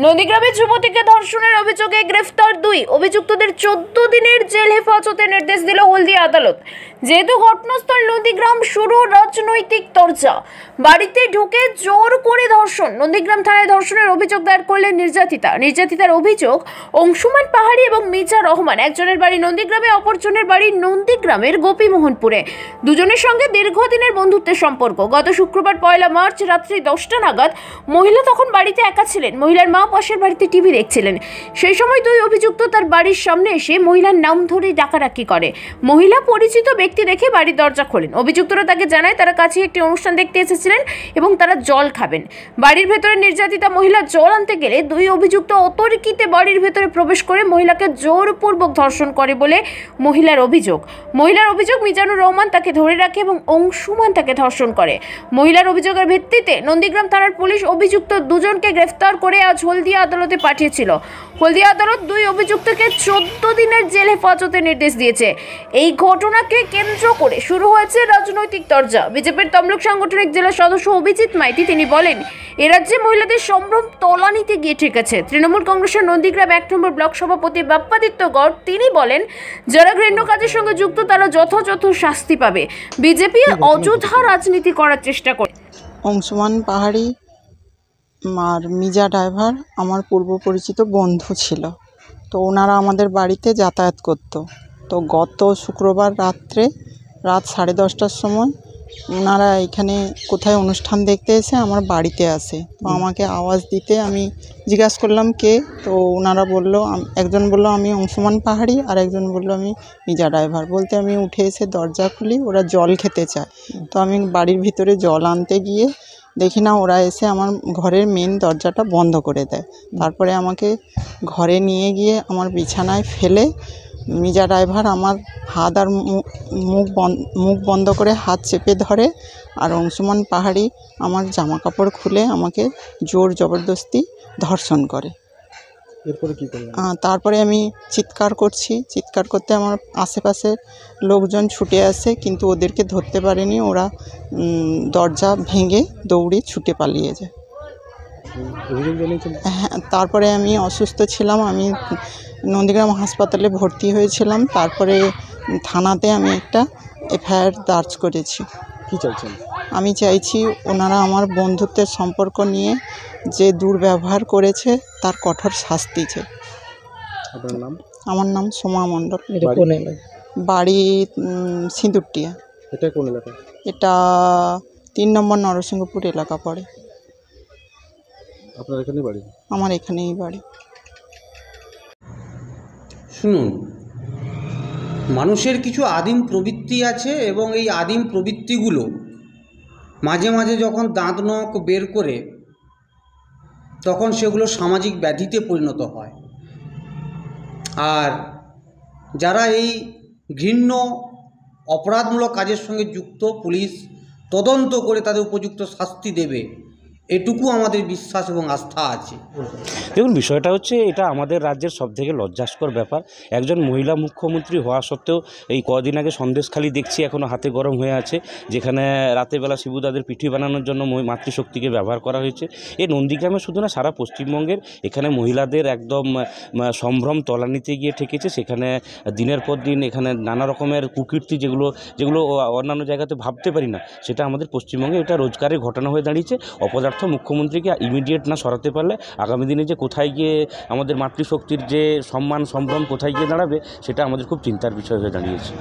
নন্দীগ্রামে যুবতীকে ধর্ষণের অভিযোগে গ্রেফতার 2 অভিযুক্তদের 14 দিনের জেল হেফাজতের নির্দেশ দিল হলদিয়া আদালত। যেহেতু ঘটনাস্থল নন্দীগ্রাম, শুরু রাজনৈতিক চর্চা। বাড়িতে ঢুকে জোর করে ধর্ষণ। নন্দীগ্রাম থানায় ধর্ষণের অভিযোগ দায়ের করলেন নির্যাতিতার অভিযোগ অংশুমান পাহাড়ি এবং মিজা রহমান। একজনের বাড়ি নন্দীগ্রামে, অপরজনের বাড়ি নন্দীগ্রামের গোপীমোহনপুরে। দুজনের সঙ্গে দীর্ঘদিনের বন্ধুত্বের সম্পর্ক। গত শুক্রবার 1 মার্চ রাত্রি 10টা নাগাদ মহিলা তখন বাড়িতে একা ছিলেন। মহিলার মা পাশের বাড়িতে টিভি দেখছিলেন। সেই সময় 2 অভিযুক্ত তার বাড়ির সামনে এসে মহিলার নাম ধরে ডাকাডাকি করে। মহিলা পরিচিত ব্যক্তি দেখে বাড়ির দরজা খোলেন। অভিযুক্তরা তাকে জানায় তারা কাছে একটি অনুষ্ঠান দেখতে এসেছিলেন এবং তারা জল খাবেন। বাড়ির ভেতরে নির্যাতিতা মহিলা জল আনতে গেলে 2 অভিযুক্ত অতর্কিতে বাড়ির ভেতরে প্রবেশ করে মহিলাকে জোরপূর্বক ধর্ষণ করে বলে মহিলার অভিযোগ। মিজানুর রহমান তাকে ধরে রাখে এবং অংশুমান তাকে ধর্ষণ করে। মহিলার অভিযোগের ভিত্তিতে নন্দীগ্রাম থানার পুলিশ অভিযুক্ত দুজনকে গ্রেফতার করে আজ হলদিয়া আদালতে পাঠিয়েছিল। হলদিয়া আদালত 2 অভিযুক্তকে 14 দিনের জেল হেফাজতের নির্দেশ দিয়েছে। এই ঘটনাকে কেন্দ্র করে শুরু হয়েছে রাজনৈতিক চর্চা। বিজেপির তমলুক সাংগঠনিক জেলা সদস্য অভিজিৎ মাইতি তিনি বলেন, এ রাজ্যে মহিলাদের সম্ভ্রম তলানিতে গিয়ে ঠেকেছে। তৃণমূল কংগ্রেসের নন্দীগ্রাম 1 নম্বর ব্লক সভাপতি বাপ্পাদিত্য গড় তিনি বলেন, যারা ঘৃণ্য কাজের সঙ্গে যুক্ত তারা যথাযথ শাস্তি পাবে। বিজেপি অযথা রাজনীতি করার চেষ্টা করে। অংশুমান পাহাড়ি আর মিজা ড্রাইভার আমার পূর্ব পরিচিত বন্ধু ছিল। তো ওনারা আমাদের বাড়িতে যাতায়াত করত। তো গত শুক্রবার রাত 10:30টার সময় ওনারা এখানে কোথায় অনুষ্ঠান দেখতে এসে আমার বাড়িতে আসে। তো আমাকে আওয়াজ দিতে আমি জিজ্ঞাসা করলাম কে। তো ওনারা বললো, একজন বললো আমি অংশুমান পাহাড়ি আর একজন বললো আমি মিজা ড্রাইভার। বলতে আমি উঠে এসে দরজা খুলি, ওরা জল খেতে চায়। তো আমি বাড়ির ভিতরে জল আনতে গিয়ে দেখি না, ওরা এসে আমার ঘরের মেন দরজাটা বন্ধ করে দেয়। তারপরে আমাকে ঘরে নিয়ে গিয়ে আমার বিছানায় ফেলে মিজা ড্রাইভার আমার হাত আর মুখ বন্ধ করে হাত চেপে ধরে, আর অংশুমান পাহাড়ি আমার জামা কাপড় খুলে আমাকে জোর জবরদস্তি ধর্ষণ করে। তারপরে আমি চিৎকার করতে আমার আশেপাশে লোকজন ছুটে আসে, কিন্তু ওদেরকে ধরতে পারেনি। ওরা দরজা ভেঙে দৌড়ে ছুটে পালিয়ে যায়। হ্যাঁ, তারপরে আমি অসুস্থ ছিলাম, আমি নন্দীগ্রাম হাসপাতালে ভর্তি হয়েছিলাম। তারপরে থানাতে আমি একটা FIR দার্জ করেছি। কি চাইছেন? আমি চাইছি ওনারা আমার বন্ধুত্বের সম্পর্ক নিয়ে যে দুর্ব্যবহার করেছে তার কঠোর শাস্তি চাই। আপনার নাম? আমার নাম সোমা মণ্ডল। বাড়ি? বাড়ি সিঁদুরটিয়া। এটা কোন এলাকা? এটা 3 নম্বর নরসিংহপুর এলাকা পড়ে। আপনার এখানেই বাড়ি? আমার এখানেই বাড়ি। শুনুন, মানুষের কিছু আদিম প্রবৃত্তি আছে এবং এই আদিম প্রবৃত্তিগুলো মাঝে মাঝে যখন দাঁত নখ বের করে তখন সেগুলো সামাজিক ব্যাধিতে পরিণত হয়। আর যারা এই ঘৃণ্য অপরাধমূলক কাজের সঙ্গে যুক্ত, পুলিশ তদন্ত করে তাদের উপযুক্ত শাস্তি দেবে, এটুকু আমাদের বিশ্বাস এবং আস্থা আছে। দেখুন, বিষয়টা হচ্ছে এটা আমাদের রাজ্যের সবথেকে লজ্জাস্কর ব্যাপার। একজন মহিলা মুখ্যমন্ত্রী হওয়া সত্ত্বেও এই কদিন আগে সন্দেশখালি দেখছি এখনও হাতে গরম হয়ে আছে, যেখানে রাতেরবেলা শিবুদাদের পিঠি বানানোর জন্য মাতৃশক্তিকে ব্যবহার করা হয়েছে। এই নন্দীগ্রামে শুধু না, সারা পশ্চিমবঙ্গের এখানে মহিলাদের একদম সম্ভ্রম তলানিতে গিয়ে ঠেকেছে। সেখানে দিনের পর দিন এখানে নানা রকমের কুকীর্তি যেগুলো অন্যান্য জায়গাতে ভাবতে পারি না, সেটা আমাদের পশ্চিমবঙ্গে এটা রোজগারের ঘটনা হয়ে দাঁড়িয়েছে। অপদার্থ মুখ্যমন্ত্রীকে ইমিডিয়েট না সরাতে পারলে আগামী দিনে যে কোথায় গিয়ে আমাদের মাতৃশক্তির যে সম্মান সম্ভ্রম কোথায় গিয়ে দাঁড়াবে, সেটা আমাদের খুব চিন্তার বিষয় হয়ে দাঁড়িয়েছে।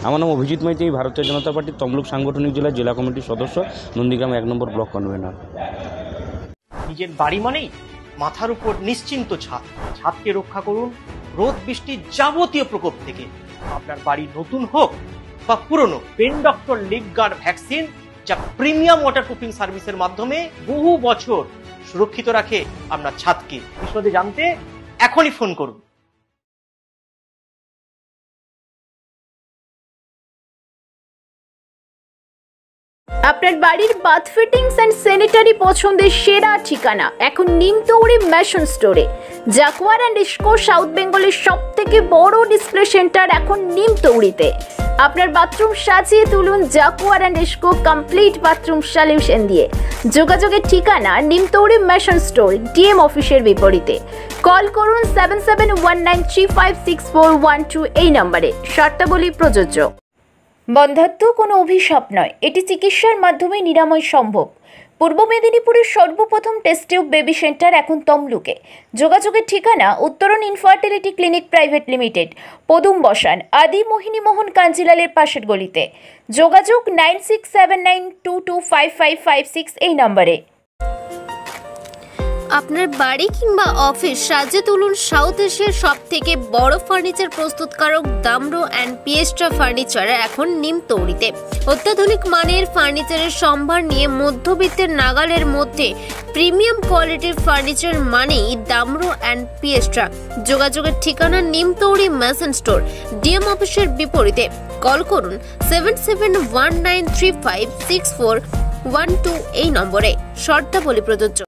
আমার নাম অভিজিৎ মাইতি, ভারতীয় জনতা পার্টির তমলুক সাংগঠনিক জেলা কমিটির সদস্য, নন্দীগ্রাম 1 নম্বর ব্লক কনভেনর। নিজের বাড়ি মানেই মাথার উপর নিশ্চিন্ত ছাদ। ছাদকে রক্ষা করুন রোদ বৃষ্টির যাবতীয় প্রকোপ থেকে। আপনার বাড়ি নতুন হোক বা পুরনো, pen doctor leak guard vaccine, যা প্রিমিয়াম ওয়াটারপ্রুফিং সার্ভিসের মাধ্যমে বহু বছর সুরক্ষিত রাখে আপনার ছাদকে। বিশদে জানতে এখনই ফোন করুন। আপনার বাড়ির বাথ ফিটিংস অ্যান্ড স্যানিটারি পছন্দের সেরা ঠিকানা এখন নিমতৌড়ি ম্যাশন স্টোরে। জাকুয়ার অ্যান্ড ইস্কো সাউথ বেঙ্গলের সবথেকে বড় ডিসপ্লে সেন্টার এখন নিমতৌড়িতে। আপনার বাথরুম সাজিয়ে তুলুন Jaquar and IISCO complete bathroom solution দিয়ে। যোগাযোগের ঠিকানা নিমতৌড়ি মেশন স্টোর, ডিএম অফিসের বিপরীতে। কল করুন 7719356412 এই নম্বরে। শর্তাবলী প্রযোজ্য। বন্ধ্যাত্ব কোনো অভিশাপ নয়, এটি চিকিৎসার মাধ্যমে নিরাময় সম্ভব। পূর্ব মেদিনীপুরের সর্বপ্রথম টেস্ট টিউব বেবি সেন্টার এখন তমলুকে। যোগাযোগের ঠিকানা উত্তরণ ইনফার্টিলিটি ক্লিনিক প্রাইভেট লিমিটেড, পদুম বসান, আদি মোহিনী মোহন কাঞ্জিলালের পাশের গলিতে। যোগাযোগ 9679225556 এই নম্বরে। আপনার বাড়ি কিংবা অফিস সাজিয়ে তুলুন সাউথ এশিয়ার সব থেকে বড় ফার্নিচার প্রস্তুতকারক দামরো অ্যান্ড পিয়েস্ট্রা ফার্নিচার এখন নিমতৌড়িতে। অত্যাধুনিক মানের ফার্নিচারের সম্ভার নিয়ে মধ্যবিত্তের নাগালের মধ্যে প্রিমিয়াম কোয়ালিটির ফার্নিচার মানেই দামরো অ্যান্ড পিয়েস্ট্রা। যোগাযোগের ঠিকানা নিমতৌড়ি মেশন স্টোর, ডিএম অফিসের বিপরীতে। কল করুন 7719356412 এই নম্বরে। শর্তাবলী প্রযোজ্য।